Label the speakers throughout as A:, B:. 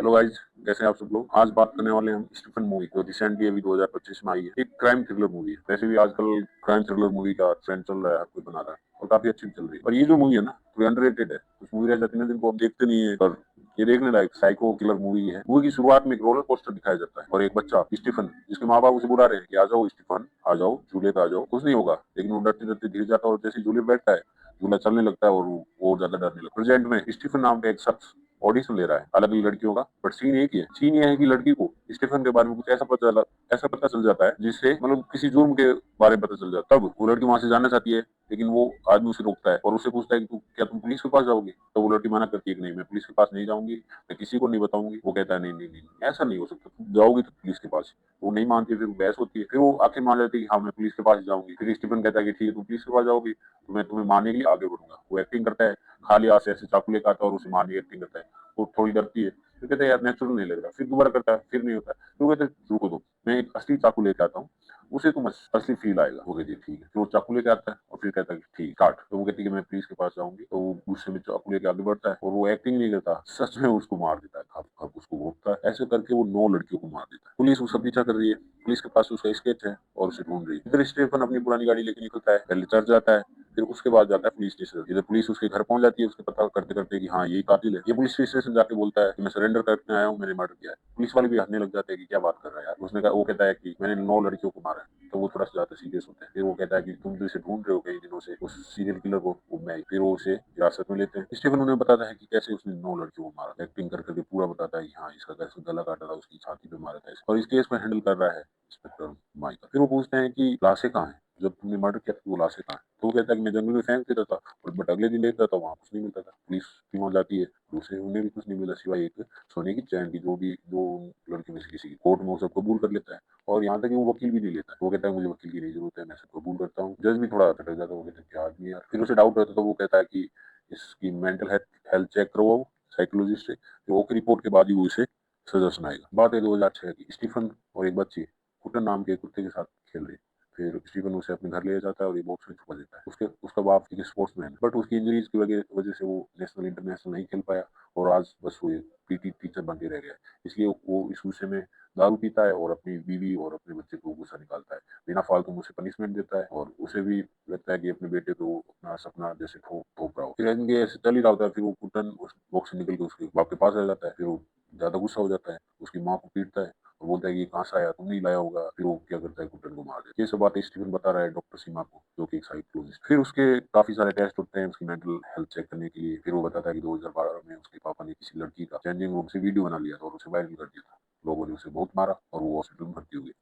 A: Hello guys, कैसे हैं आप सब लोग। आज बात करने वाले हैं हम स्टीफन मूवी जो रिसेंटली अभी 2025 में आई है। एक क्राइम थ्रिलर मूवी है। वैसे भी आजकल क्राइम थ्रिलर मूवी का ट्रेंड चल रहा है, हर कोई बना रहा है और काफी अच्छी भी चल रही है। पर ये जो मूवी है ना, थोड़ी अंडररेटेड है। कुछ मूवी रह जाती है ना जिनको हम देखते नहीं है, पर ये देखने लायक साइको किलर मूवी है। मूवी की शुरुआत में एक रोलर कोस्टर दिखाया जाता है और एक बच्चा स्टीफन, जिसके माँ बाप उसे बुला रहे हैं कि आ जाओ स्टीफन, आ जाओ झूले पे आ जाओ। कुछ नहीं होगा, लेकिन वो डरते डरते गिर जाता है और जैसे झूले पे बैठता है, झूला चलने लगता है और वो और ज्यादा डरने लगता है। प्रेजेंट में स्टीफन नाम का एक शख्स ऑडिशन ले रहा है अलग अलग लड़कियों का, बट सीन एक ही है। सीन ये है कि लड़की को स्टीफन के बारे में कुछ ऐसा पता चल जाता है जिससे मतलब किसी जुर्म के बारे में पता चल जाता है। तब वो लड़की वहां से जाना चाहती है, लेकिन वो आदमी उसे रोकता है और उससे पूछता है कि क्या तुम पुलिस के पास जाओगी। तो वो लड़की मना करती है कि नहीं, मैं पुलिस के पास नहीं जाऊंगी, मैं किसी को नहीं बताऊंगी। वो कहता है नहीं नहीं नहीं, ऐसा नहीं हो सकता, तुम जाओगी तो पुलिस के पास। वो नहीं मानती, फिर बहस होती है, फिर वो आखिर मान लेती है कि हाँ मैं पुलिस के पास जाऊंगी। फिर स्टीफन कहता है कि ठीक है, तुम पुलिस के पास जाओगी तो मैं तुम्हें मारने के लिए आगे बढ़ूंगा। वो एक्टिंग करता है, खाली हाथ से ऐसे चाकू लेकर आता है और उसे मारने की एक्टिंग करता है। वो थोड़ी डरती है, फिर कहते हैं यार नेचुरल नहीं लग रहा। फिर दोबारा करता है, फिर नहीं होता है। तो वो कहते हैं रुको दो, मैं एक असली चाकू लेके आता हूँ, उसे तुम असली फील आएगा। वो कहती है ठीक है। फिर वो चाकू लेके आता है और फिर कहता है कि ठीक काट। तो वो कहती है कि मैं पुलिस के पास जाऊंगी। तो वो गुस्से में चाकू लेके आगे बढ़ता है और वो एक्टिंग नहीं करता, सच में उसको मार देता है। खप खप उसको घोंपता है। ऐसे करके वो 9 लड़कियों को मार देता है। पुलिस उसका पीछा कर रही है, पुलिस के पास उसका स्केच है और उसे ढूंढ रही है। इधर स्टीफन अपनी पुरानी गाड़ी लेके निकलता है, पहले चर्च जाता है, फिर उसके बाद जाता है पुलिस स्टेशन। इधर पुलिस उसके घर पहुंच जाती है, उसके पता करते करते कि हाँ यही कातिल है। ये पुलिस स्टेशन जाके बोलता है कि मैं सरेंडर करने आया हूँ, मैंने मर्डर किया है। पुलिस वाले भी हंसने लग जाते हैं कि क्या बात कर रहा है यार। उसने कहा, वो कहता है कि मैंने 9 लड़कियों को मारा है। तो वो थोड़ा सा ज्यादा सीरियस होता है। फिर वो कहता है कि तुम तो इसे ढूंढ रहे हो कई दिनों से, उस सीरियल किलर को। वो मैं। फिर वो उसे हिरासत में लेते हैं। स्टीफन उन्हें बताता है कि कैसे उसने 9 लड़कियों को मारा। एक्टिंग कर करके पूरा बताता है कि हाँ इसका कैसे गला काटा था, उसकी छाती पे मारा था और इस केस में हैंडल कर रहा है इंस्पेक्टर माइकल। फिर वो पूछते हैं कि लाशें कहाँ हैं, जब तुमने मर्डर किया था वो लाशें कहाँ हैं। तो वो कहता है कि मैं जंगल में फेंक देता था, और बट अगले दिन देखता था वहाँ कुछ नहीं मिलता था। पुलिस टीम वहाँ जाती है, दूसरे उन्हें भी कुछ नहीं मिला सिवाय एक सोने की चैन की, जो भी दो लड़की में से किसी की। कोर्ट में वो सब कबूल कर लेता है और यहाँ तक कि वो वकील भी नहीं लेता है। वो कहता है मुझे वकील की नहीं जरूरत है, मैं सब कबूल करता हूँ। जज भी थोड़ा खटक जाता है, वो कहता है क्या आदमी यार। फिर उसे डाउट होता है तो वो कहता है कि इसकी मेंटल हेल्थ चेक करवाओ साइकोलॉजिस्ट से, फिर वो की रिपोर्ट के बाद ही वो इसे सजा सुनाएगा। बात है 2006 की। स्टीफन और एक बच्ची कुटन नाम के कुत्ते के साथ खेल रही है। फिर स्टीफन उसे अपने घर ले जाता है और ये बॉक्स में छुपा देता है। उसका बाप एक स्पोर्ट्समैन, बट उसकी इंजरीज की वजह से वो नेशनल इंटरनेशनल नहीं खेल पाया और आज बस वो एक पीटी टीचर बन के रह गया है। इसलिए वो इस गुस्से में दारू पीता है और अपनी बीवी और अपने बच्चे को गुस्सा निकालता है। बिना फालतू में उसे पनिशमेंट देता है और उसे भी लगता है कि अपने बेटे को अपना सपना जैसे थोप रहा हो। फिर इनके ऐसे चल ही रहा होता है। फिर वो कुटन उस बॉक्स से निकल के उसके बाप के पास आ जाता है। फिर वो ज्यादा गुस्सा हो जाता है, उसकी माँ को पीटता है और बोलता है कि ये कहाँ से आया, तुम नहीं लाया होगा। फिर वो क्या करता है, कुटन को मार देता है। ये सब बातें स्टीफन बता रहा है डॉक्टर सीमा को, जो कि एक साइकोलॉजिस्ट। फिर उसके काफी सारे टेस्ट होते हैं उसकी मेंटल हेल्थ चेक करने के लिए। फिर वो बताता है कि 2012 में उसके पापा ने किसी लड़की का चेंजिंग रूम से वीडियो बना लिया था और उसे वायरल कर दिया था। लोगों ने उसे बहुत मारा और वो हॉस्पिटल में भर्ती हो गई।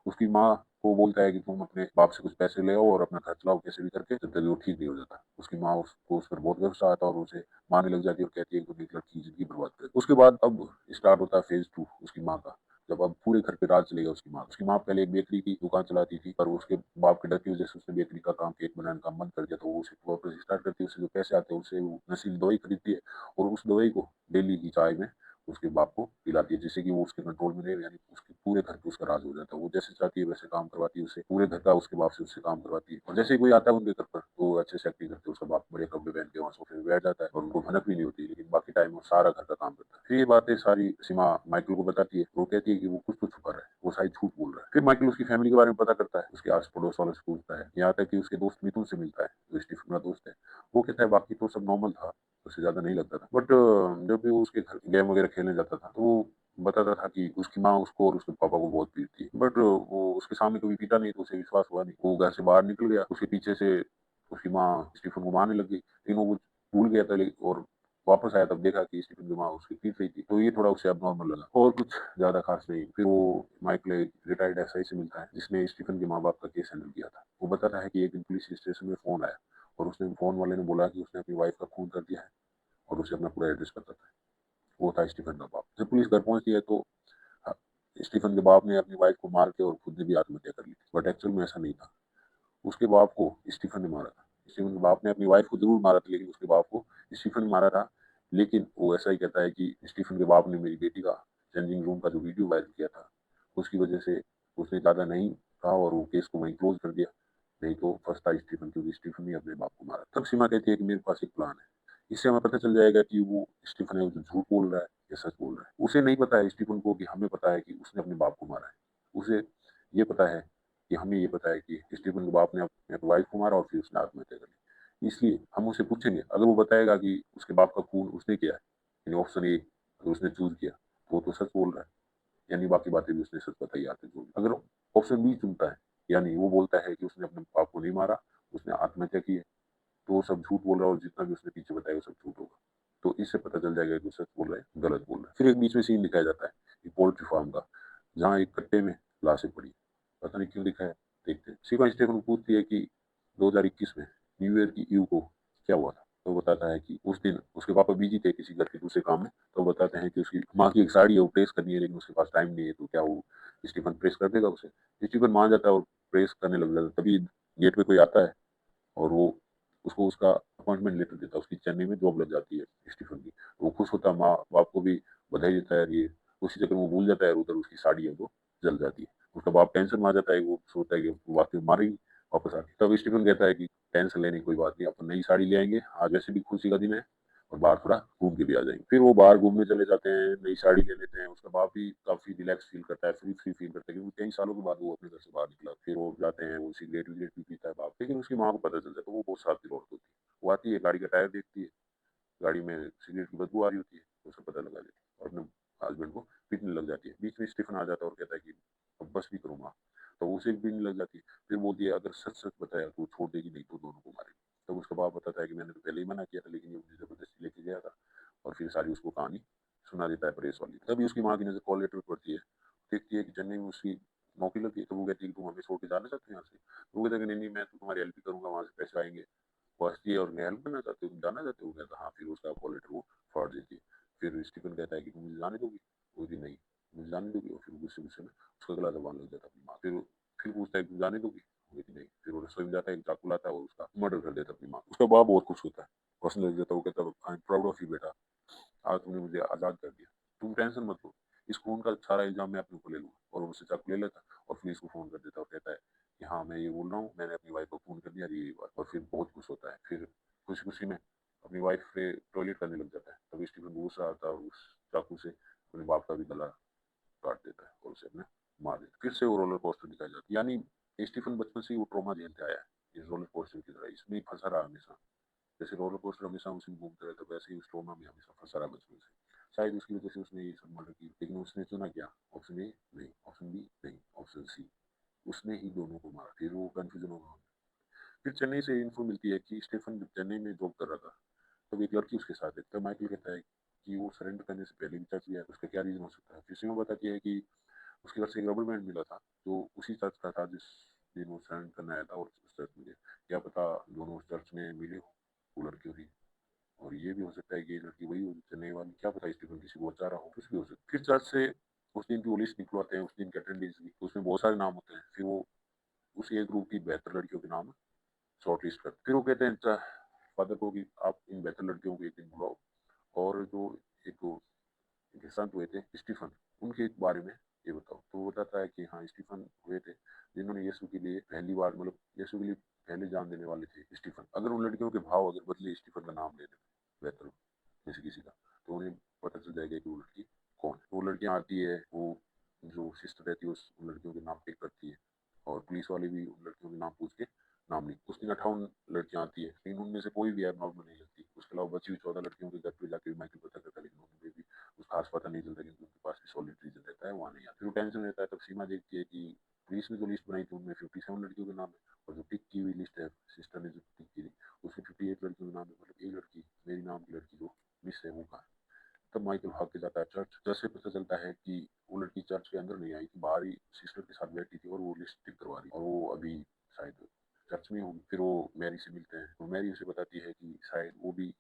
A: उसकी माँ को बोलता है कि तुम अपने बाप से कुछ पैसे ले आओ और अपना घर चलाओ कैसे भी करके, जब तक वो ठीक नहीं हो जाता। उसकी माँ उसको उस पर बहुत गुस्सा आता है और उसे मारने लग जाती है और कहती है कि तुम एक लड़की की जिंदगी बर्बाद कर। उसके बाद अब स्टार्ट होता है फेज 2 उसकी माँ का, जब अब पूरे घर पे राज चलेगा उसकी माँ। उसकी माँ पहले एक बेकरी की दुकान चलाती थी, पर उसके बाप के डर की वजह से उसने बेकरी का काम, केक बनाने का काम बंद कर दिया। तो वो उसे वापस स्टार्ट करती है। उससे जो पैसे आते हैं उससे वो नशीली दवाई खरीदती है और उस दवाई को डेली की चाय में उसके बाप को पिलाती है, जिससे कि वो उसके कंट्रोल में रहे। यानी उसके पूरे घर पे उसका राज हो जाता है। वो जैसे चाहती है वैसे काम करवाती है, उसे पूरे घर का उसके बाप से उससे काम करवाती है। और जैसे ही कोई आता है उनके घर पर तो वो अच्छे से एक्टिंग करते हैं। उसका बाप बड़े कपड़े पहन के वहाँ सोफे पे बैठ जाता है और उनको भनक भी नहीं होती, लेकिन बाकी टाइम वो सारा घर का काम करता है। फिर ये बातें सारी सीमा माइकल को बताती है। वो कहती है कि वो कुछ तो छुपा रहा है, वो शायद झूठ बोल रहा है। फिर माइकल उसकी फैमिली के बारे में पता करता है, उसके आस पड़ोस वालों से पूछता है, यहाँ तक कि उसके दोस्त मिथुन से मिलता है, जो स्टीफन का दोस्त है। वो कहता है बाकी तो सब नॉर्मल था, उससे ज्यादा नहीं लगता था, बट जब भी वो उसके घर गेम वगैरह खेलने जाता था तो वो बताता था कि उसकी माँ उसको और उसके पापा को बहुत पीटती है। बट वो उसके सामने कभी पीटा नहीं तो उसे विश्वास हुआ नहीं। वो घर से बाहर निकल गया, उसके पीछे से उसकी माँ स्टीफन को मारने लगी, लेकिन वो भूल गया था। और वापस आया तब देखा कि स्टीफन की माँ उसकी पीट रही थी, तो ये थोड़ा उसे अबनॉर्मल लगा और कुछ ज्यादा खास नहीं। फिर वो माइकल एक रिटायर्ड एसआई से मिलता है जिसने स्टीफन के माँ बाप का केस हैंडल किया था। वो बताता है कि एक दिन पुलिस स्टेशन में फोन आया और उसने फोन वाले ने बोला कि उसने अपनी वाइफ का खून कर दिया है और उसे अपना पूरा एड्रेस बताता है। वो था स्टीफन का बाप। जब पुलिस घर पहुंचती है तो हाँ, स्टीफन के बाप ने अपनी वाइफ को मार के और खुद ने भी आत्महत्या कर ली थी, बट एक्चुअल में ऐसा नहीं था। उसके बाप को स्टीफन ने मारा था। स्टीफन के बाप ने अपनी वाइफ को जरूर मारा था, लेकिन उसके बाप को स्टीफन ने मारा था। लेकिन वो ऐसा ही कहता है कि स्टीफन के बाप ने मेरी बेटी का चेंजिंग रूम का जो वीडियो वायरल किया था, उसकी वजह से उसने ज्यादा नहीं कहा और वो केस को वहीं क्लोज कर दिया। नहीं तो फंसता स्टीफन, क्योंकि स्टीफन ने अपने बाप को मारा। तब सीमा कहती है कि मेरे पास एक प्लान है, इससे हमें पता चल जाएगा कि वो स्टीफन है वो जो झूठ बोल रहा है ये सच बोल रहा है। उसे नहीं पता है स्टीफन को कि हमें पता है कि उसने अपने बाप को मारा है। उसे ये पता है कि हमें ये पता है कि स्टीफन के बाप ने अपने वाइफ को मारा और फिर उसने आत्महत्या कर ली। इसलिए हम उसे पूछेंगे, अगर वो बताएगा कि उसके बाप का खून उसने किया है, यानी ऑप्शन ए, अगर उसने चूज़ किया, तो वो तो सच बोल रहा है, यानी बाकी बातें भी उसने सच बताई आते जो भी। अगर ऑप्शन बी चुनता है, यानी वो बोलता है कि उसने अपने बाप को नहीं मारा, उसने आत्महत्या की है, तो वो सब झूठ बोल रहा है और जितना भी उसने पीछे बताया वो सब झूठ होगा। तो इससे पता चल जाएगा कि वो सच बोल रहा है, गलत बोल रहा है। फिर एक बीच में सीन दिखाया जाता है एक पोल्ट्री फार्म का, जहाँ एक कट्टे में लाशें पड़ी। पता नहीं क्यों दिखाया, देखते हैं। शिवा स्टेफन को पूछती है कि 2021 में न्यू ईयर की ईव को क्या हुआ था? तो वो बताता है कि उस दिन उसके पापा बिजी थे किसी घर के दूसरे काम में, तो वो बताते हैं कि उसकी माँ की एक साड़ी है वो प्रेस करनी है, लेकिन उसके पास टाइम नहीं है, तो क्या वो स्टीफन प्रेस कर देगा उसे? स्टीफन मान जाता है और प्रेस करने लग जाता है। तभी गेट पे कोई आता है और वो उसको उसका अपॉइंटमेंट लेटर देता है, उसकी चेन्नई में जॉब लग जाती है स्टीफन की। वो खुश होता है, माँ बाप को भी बधाई देता है। यार ये उसी चक्कर में वो भूल जाता है, उधर उसकी साड़ी है वो जल जाती है। उसका बाप टेंशन में आ जाता है, वो सोचता है कि वो वाकई मारेगी वापस आके। तब स्टीफन कहता है कि टेंशन लेने की कोई बात नहीं, अपन नई साड़ी ले आएंगे, आज वैसे भी खुशी का दिन है और बाहर थोड़ा घूम के भी आ जाएंगे। फिर वो बाहर घूमने चले जाते हैं, नई साड़ी ले लेते हैं। उसका बाप भी काफी रिलैक्स फील करता है, फ्री फ्री फील करता है, क्योंकि कई सालों के बाद वो अपने घर से बाहर निकला। फिर वो जाते हैं, वो सिगरेट विगरेट भी पीता है बाप, लेकिन उसकी माँ को पता चल जाता है। तो वो बहुत साथी औरत होती है, वो आती है, गाड़ी का टायर देखती है, गाड़ी में सिगरेट की बदबू आ रही होती है, तो उसे पता लगा लेती है और अपने हस्बैंड को पीटने लग जाती है। बीच में स्टीफन आ जाता है और कहता है कि अब बस भी करो माँ, तो उसे भी पीटने लग जाती है। फिर बोलती है अगर सच सच बताया तो छोड़ देगी, नहीं तो दोनों को मारेगी। तब उसका बाप बताता है कि मैंने तो पहले ही मना किया था, लेकिन ये मुझे जबरदस्ती लेके गया था, और फिर सारी उसको कहानी सुना देता है प्रेस वाली। तभी उसकी माँ की नजर कॉल लेटर पर पड़ती है, देखती है कि चेन्नई में उसकी नौकरी लगी है। तो वो कहती है कि तुम हमें छोड़ के जाना चाहते हो यहाँ से? तो वो कहता है कि नहीं नहीं, मैं तो तुम्हारी हेल्प ही करूंगा, वहां से पैसे आएंगे, पहुँचती है और हेल्प करना चाहते हो, तुम जाना चाहते हो? कहता हाँ। फिर उसका कॉल लेटर वो फाड़ देती है। फिर स्टीफन कहता है कि तुम मुझे जाने दोगी? बोलती नहीं, मुझे जाने दोगी? और फिर गुस्से गुस्से में उसका गला दबाने लग जाता है अपनी माँ। फिर पूछता है कि तुम जाने दोगी? बोलती नहीं। फिर वो रसोई में जाता है, एक चाकू लाता है और उसका मर्डर कर देता है अपनी माँ। उसका बाप बहुत खुश होता है, हंसने लग जाता है। वो कहता है I am proud of you बेटा, आज तुमने मुझे आजाद कर दिया, तुम टेंशन मत लो, इस खून का सारा इल्जाम मैं अपने ऊपर ले लूंगा। और वो उससे चाकू ले लेता है और फिर इसको फोन कर देता है और कहता है कि हाँ मैं ये बोल रहा हूँ, मैंने अपनी वाइफ को फोन कर दिया, ये बात। और फिर बहुत खुश होता है। फिर खुशी खुशी में अपनी वाइफ से टॉयलेट करने लग जाता है। तभी स्टीफन गुस्सा आता है और उस चाकू से अपने बाप का भी गला काट देता है और उसे अपने मार देता है। फिर से वो रोलर कोस्टर दिखाई जाती है, यानी स्टीफन बचपन से ही वो ट्रॉमा झेलते आया है इस रोलर कोस्टर की तरह, इसमें ही फंसा रहा हमेशा। जैसे रोलर कोस्टर हमेशा उसी में घूमते रहता, वैसे ही उस ट्रॉमा में हमेशा फंसा रहा बचपन से। शायद उसकी वजह से उसने ये सब मर्डर की, लेकिन उसने चुना क्या? ऑप्शन ए नहीं, ऑप्शन बी नहीं, ऑप्शन सी, उसने ही दोनों को मारा। फिर वो कंफ्यूजन होगा। फिर चेन्नई से इन्फो मिलती है कि स्टीफन जब चेन्नई में जॉब कर रहा था, तब एक लड़की उसके साथ है। तब माइकल कहता है कि वो सरेंडर करने से पहले भी चर्च गया है, उसका क्या रीजन हो सकता है? फिर सीमा बताती है कि उसके घर से एक रबर बैंड मिला था, जो उसी चर्च का था जिस दिन वो सरेंडर करने आया था, और उस चर्च में गया। क्या पता दोनों उस चर्च में मिले हो, वो लड़की हुई। और ये भी हो सकता है कि ये लड़की वही हो चेन्नई वाली, क्या पता स्टीफन किसी को बचा रहा हो, कुछ भी हो सकता है। फिर चर्च से उस दिन की वो लिस्ट निकलवाते हैं, उस दिन के अटेंडेंस की, उसमें बहुत सारे नाम होते हैं। फिर वो उस एज ग्रुप की 72 लड़कियों के नाम शॉर्ट लिस्ट करते। फिर वो कहते हैं फादर को कि आप इन 72 लड़कियों को एक दिन बुलाओ, और जो एक वो इनके संत हुए थे स्टीफन, उनके बारे में ये बताओ। तो वो बताता है कि हाँ स्टीफन हुए थे जिन्होंने यीशु के लिए पहली बार, मतलब यीशु के लिए पहले जान देने वाले थे स्टीफन। अगर उन लड़कियों के भाव अगर बदले स्टीफन का नाम ले लेते बेहतर जैसे किसी का, तो उन्हें पता चल जाएगा कि वो लड़की कौन है। वो लड़कियां आती है, वो जो सिस्टर रहती है उस उन लड़कियों के नाम टिक करती है, और पुलिस वाले भी उन लड़कियों के नाम पूछ के नाम लिख। उस दिन 58 लड़कियां आती है, लेकिन उनमें से कोई भी एबनॉर्मल नहीं लगती। उसके अलावा बची हुई 14 लड़कियों के घर पे जाके माइकल पता करता है, लेकिन उनमें भी उसका खास पता नहीं चलता, क्योंकि उनके पास भी सॉलिड रीजन रहता है, वहाँ नहीं आता। फिर वो टेंशन रहता है। तब सीमा देखती है कि पुलिस ने जो लिस्ट बनाई थी उनमें 57 लड़कियों के नाम है, और जो टिक की हुई लिस्ट है सिस्टर ने जो टिक की थी उसमें 58 लड़कियों के नाम है। मतलब एक लड़की, मेरी नाम की लड़की जो मिस है, वो कहाँ है? तब माइकल भाग के जाता है चर्च। चर्च से पता चलता है कि वो लड़की चर्च के अंदर नहीं आई थी, बाहर ही सिस्टर के साथ बैठी थी और वो लिस्ट टिक करवा रही, और वो अभी शायद चर्च में होगी। फिर वो मैरी से मिलते हैं, तो मैरी उसे बताती है कि शायद वो भी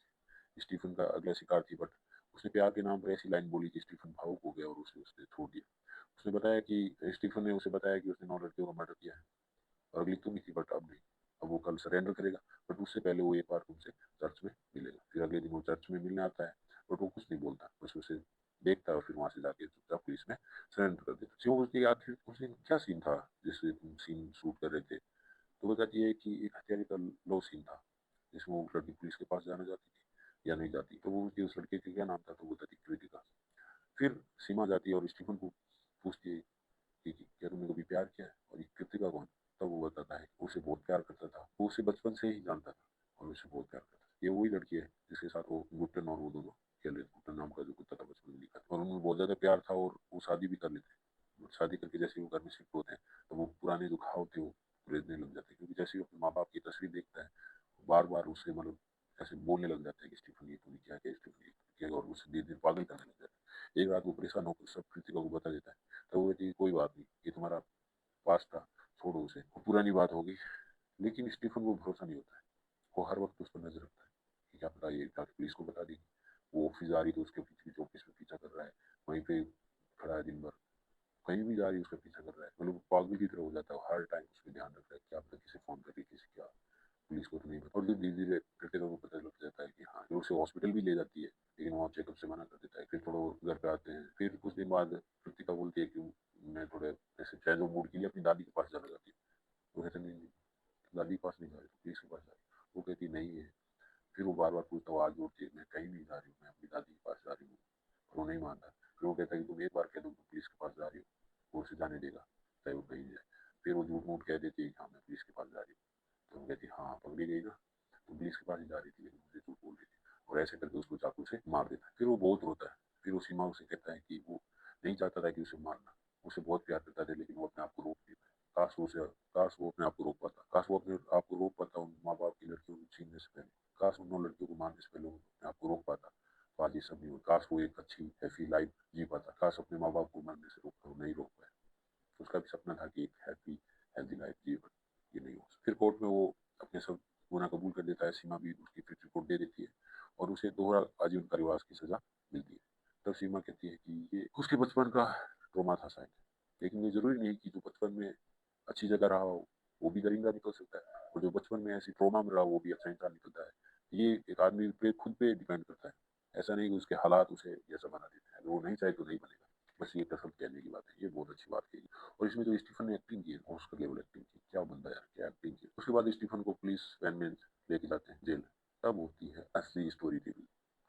A: स्टीफन का अगला शिकार थी, बट उसने प्यार के नाम पर ऐसी लाइन बोली कि स्टीफन भावुक हो गया और उसे उसने छोड़ दिया। उसने बताया कि स्टीफन ने उसे बताया कि उसने 9 लड़कियों का मर्डर किया है, और अगली तुम ही थी, बट अब नहीं। अब वो कल सरेंडर करेगा, बट उससे पहले वो एक बार तुमसे चर्च में मिलेगा। फिर अगले दिन वो चर्च में मिलने आता है, बट वो कुछ नहीं बोलता, बस उसे देखता है और फिर वहां से जाके चुपचाप पुलिस में सरेंडर कर देता है। वो पूछती है आखिर उस दिन क्या सीन था जिससे तुम सीन शूट कर रहे थे? तो बताती है कि एक हत्यारे का लो सीन था, जिसमें वो लड़की पुलिस के पास जाना चाहती थी या नहीं जाती। तो वो पूछती है उस लड़के का क्या नाम था? तो वो बताती कृतिका। फिर सीमा जाती है और स्टीफन को पूछती है कि क्या तुमने कभी प्यार किया है, और ये कृतिका कौन? तब वो बताता है कि उसे बहुत प्यार करता था, वो उसे बचपन से ही जानता था और उसे बहुत प्यार करता था। ये वही लड़की है जिसके साथ वो गुट्टन और वो दोनों खेल रहे थे। गुट्टन नाम का जो कुत्ता था बचपन में दिखा था, और उनमें बहुत ज्यादा प्यार था और वो शादी भी कर लेते। और शादी करके जैसे वो घर में शिफ्ट होते हैं तो वो पुराने जो घाव थे वो रेजने लग जाते हैं, क्योंकि जैसे वो अपने माँ बाप की तस्वीर देखता है बार बार उसे मतलब ऐसे बोलने लग जाते हैं कि स्टीफन ये तूने क्या किया, स्टीफन ये तूने किया, और उसे धीरे धीरे पागल करने लग जाते हैं। एक रात वो परेशान होकर सब कृतिका को बता देता है। तो वो कहती है कोई बात नहीं, ये तुम्हारा पास था, छोड़ो उसे, वो पुरानी बात होगी। लेकिन स्टीफन को भरोसा नहीं होता है, वो हर वक्त उस पर नजर रखता है कि क्या पता ये जाके पुलिस को बता देगी। वो ऑफिस जा रही तो उसके पीछे पीछे ऑफिस में पीछा कर रहा है, वहीं पे खड़ा है दिन भर, कहीं भी जा रही है उसका पीछा कर रहा है, मतलब पागल की तरह हो जाता है, हर टाइम उसका ध्यान रखता है क्या पता किसे फोन कर रही है, किसी क्या, पुलिस को तो नहीं पता। और फिर धीरे धीरे करके तो पता लग जाता है कि हाँ, फिर उसे हॉस्पिटल भी ले जाती है, लेकिन वहाँ चेकअप से मना कर देता है। फिर थोड़ा वो घर पे आते हैं, फिर कुछ दिन बाद कृतिका बोलती है कि मैं थोड़े ऐसे चैजो मूड के लिए अपनी दादी के पास जाना चाहती हूँ। वो कहते नहीं नहीं, दादी के पास नहीं जा रही, पुलिस के पास जा रही। वो कहती नहीं है। फिर वो बार बार पूछता हुआ आगे जोड़ती है मैं कहीं नहीं जा रही हूँ, मैं अपनी दादी के पास जा रही हूँ। और वो नहीं मानता। फिर वो कहता है कि तुम एक बार कह दो तुम पुलिस के पास जा रही हो, वो उसे जाने देगा, चाहे वो कहीं जाए। फिर वो झूठ मूठ कह देती है कि हाँ मैं पुलिस के पास जा रही हूँ। तो वो कहती है हाँ पकड़ी गई ना, तुम पुलिस के पास ही जा रही थी लेकिन मुझे झूठ बोल रही थी। और ऐसे करके उसको चाकू से मार देता है। फिर वो बहुत रोता है। फिर वो सीमा उसे कहता है कि वो नहीं चाहता था कि उसे मारना, उसे बहुत प्यार करता था, लेकिन वो अपने आप को रोक नहीं पाया। काश वो अपने आप को रोक पाता, काश वो अपने आप को रोक पाता उन माँ बाप की लड़कियों को छीनने से पहले, काश उन 9 लड़कियों को मारने से पहले वो अपने आप को रोक पाता। तो आज ये सब नहीं हुआ। काश वो एक अच्छी हैप्पी लाइफ जी पाता, काश अपने माँ बाप को मरने से रोक कर नहीं रोक पाया। उसका भी सपना था कि एक हैप्पी हेल्दी लाइफ जी, बट ये नहीं हुआ। फिर कोर्ट में वो अपने सब गुनाह कबूल कर देता है, सीमा भी उसकी फिर रिपोर्ट दे देती है और उसे दोहरा आजीवन कारावास की सजा मिलती है। तब सीमा कहती है कि ये उसके बचपन का ट्रॉमा था शायद, लेकिन ये जरूरी नहीं कि जो बचपन में अच्छी जगह रहा हो वो भी दरिंदा निकल सकता है, और जो बचपन में ऐसी ट्रॉमा में रहा वो भी अच्छा इंसान निकलता है। ये एक आदमी पे खुद पे डिपेंड करता है। ऐसा नहीं कि उसके हालात उसे जैसा बना देते हैं, अगर वो नहीं चाहे तो नहीं बनेगा। बस ये कसम कहने की बात है, ये बहुत अच्छी बात कही। और इसमें जो स्टीफन ने एक्टिंग की है, ऑस्कर लेवल एक्टिंग की, क्या बंदा यार, क्या एक्टिंग की। उसके बाद स्टीफन को पुलिस वैन में लेके जाते हैं जेल। तब होती है असली स्टोरी रिवील,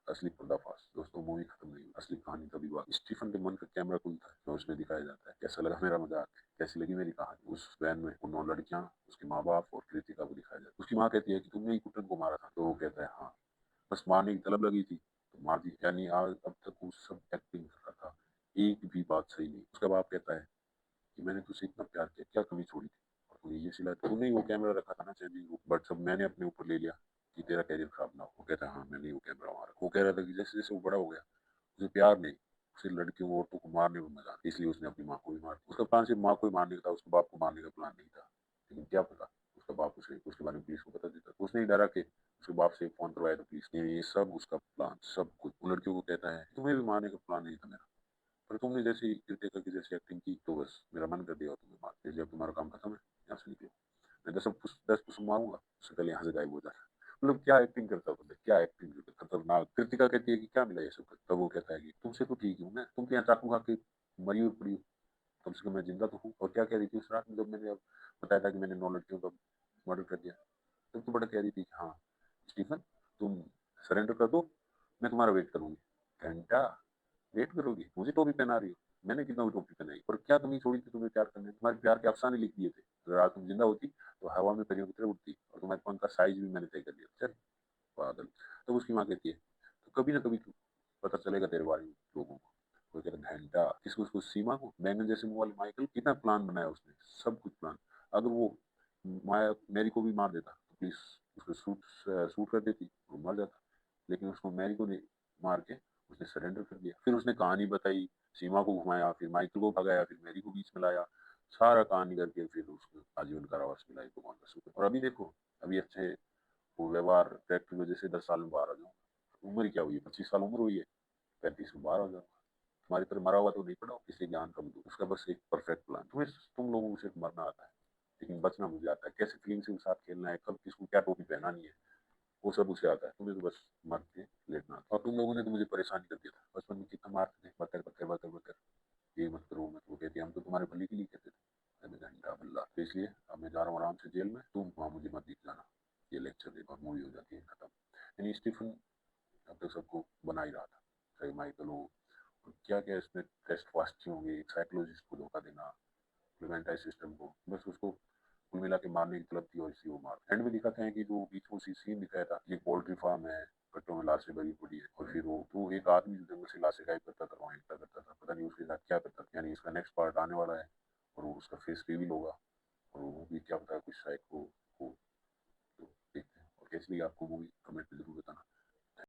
A: असली पर्दाफाश। दोस्तों मूवी खत्म नहीं हुई, असली कहानी तभी बात। स्टीफन के मन का कैमरा खुलता है और उसमें दिखाया जाता है कैसा लगा मेरा मजाक, कैसी लगी मेरी कहानी। उस वैन में वो 9 लड़कियां, उसके माँ बाप और कृतिका को दिखाया जाता है। उसकी माँ कहती है कि तुमने ही कुटन को मारा था, तो वो कहता है हाँ, बस मारने की तलब लगी थी तो मार दी। यानी आज अब तक वो सब एक्टिंग कर रहा था, एक भी बात सही नहीं। उसका बाप कहता है कि मैंने तुझसे इतना प्यार किया, क्या कमी छोड़ी थी, और तूने ये सिला, तूने ही वो कैमरा रखा था ना चेंजिंग रूम, बट सब मैंने अपने ऊपर ले लिया कि तेरा कैरियर खराब ना हो। वो कहता है हाँ मैंने ही वो कैमरा वहां रखा। वो कह रहा था कि जैसे जैसे वो बड़ा हो गया उसे प्यार नहीं, उसे लड़कियों को औरतों को मारने में मजा आता, इसलिए उसने अपनी माँ को भी मार दिया। उसका प्लान सिर्फ माँ को ही मारने का था, उसके बाप को मारने का प्लान नहीं था। लेकिन क्या पता उसका बाप उसे उसके बारे में पुलिस को बता देता, तो उसने ही डरा के उसके बाप से फोन करवाया था पुलिस ने। ये सब उसका प्लान, सब कुछ। उन लड़कियों को कहता है तुम्हें भी मारने का प्लान नहीं था मेरा, पर तुमने जैसी कृतिका की जैसी एक्टिंग की तो बस मेरा मन कर दिया और तुम्हें मार दिया। जब तुम्हारा काम खत्म है यहाँ से निकलो, मैं 10 पुष्प मारूंगा, उससे पहले यहाँ से गायब हो जा। मतलब क्या एक्टिंग करता है बंदा, क्या एक्टिंग करता है, खतरनाक। कृतिका कहती है कि क्या मिला ये सब कर, तब वो कहता है कि तुमसे तो ठीक हूँ मैं, तुम तो यहाँ चाकू खा के मरी हुई पड़ी हो, कम से कम मैं जिंदा तो हूँ। और क्या कह रही थी उस रात में जब मैंने अब बताया था कि मैंने 9 लड़कियों का मर्डर कर दिया, तब तो बड़ा कह रही थी कि हाँ स्टीफन तुम सरेंडर कर दो, मैं तुम्हारा वेट करूंगी। घंटा वेट करोगी, मुझे टोपी पहना रही हो, मैंने कितना भी टोपी पहनाई, पर क्या कमी छोड़ी थी तुम्हें प्यार करने, तुम्हारे प्यार के अफसाने लिख दिए थे। अगर आज तुम जिंदा होती तो हवा में परियों की तरह उड़ती, और तुम्हारे पंख का साइज भी मैंने तय कर लिया। चल पागल। तो उसकी माँ कहती है तो कभी ना कभी तो पता चलेगा तेरे बारे में लोगों को। कोई कहता है घंटा, किसको, उसको सीमा को, बैंगन जैसे मुंह वाले माइकल, कितना प्लान बनाया उसने, सब कुछ प्लान। अगर वो माया मैरी को भी मार देता तो पुलिस उसको शूट कर देती, वो मर जाता। लेकिन उसको मैरी को नहीं मार के उसने सरेंडर कर दिया। फिर उसने कहानी बताई, सीमा को घुमाया, फिर माइकल को भगाया, फिर मैरी को बीच में लाया, सारा कहानी करके फिर उसको आजीवन कारावास मिला। भगवान का शुक्र। और अभी देखो, अभी अच्छे वो व्यवहार ट्रैक की वजह से 10 साल में बाहर आ जाऊंगा। उम्र क्या हुई है, 25 साल उम्र हुई है, 35 में बाहर आ जाऊंगा। तुम्हारी तरह मरा हुआ तो नहीं पड़ा हूं, इसलिए ज्ञान कम दो। उसका बस एक परफेक्ट प्लान। तुम लोगों को सिर्फ मरना आता है, लेकिन बचना मुझे आता है। कैसे फीलिंग से साथ खेलना है, कब किसको क्या टोपी पहनानी है, वो सब उसे आता है। तुम्हें तो बस मर के लेटना आता है। और तुम लोगों ने तो मुझे परेशान कर दिया था बचपन में, कितना मारते थे, बकर बकर बकर बकर, ये मत करो मत। वो कहती हम तो तुम्हारे भले के लिए कहते थे। मैंने घंटा बल्ला। तो इसलिए अब मैं जा रहा हूँ आराम से जेल में, तुम वहां मुझे मत दिख जाना। ये लेक्चर दे और मूवी हो जाती है खत्म। यानी स्टीफन अब तक सबको बना ही रहा था, चाहे माइकल हो, और क्या क्या इसमें टेस्ट पास अच्छी होंगी, एक साइकोलॉजिस्ट को धोखा देना, इम्प्लीमेंटाइज सिस्टम को, बस उसको कुल मिला के मारने की तलब थी और इसी वो मार। एंड में दिखाते हैं कि जो बीच में सीन दिखाया था, ये पोल्ट्री फार्म है, कट्टों में लाशें भरी पड़ी है, और फिर वो तो एक आदमी जो जंगल से लाशें गायब करता था, वहाँ एकता करता था, पता नहीं उसके साथ क्या करता था। यानी इसका नेक्स्ट पार्ट आने वाला है और वो उसका फेस रिवील होगा, और वो भी क्या पता कुछ साइको हो। तो देखते हैं, और कैसी लगी आपको मूवी कमेंट में जरूर बताना।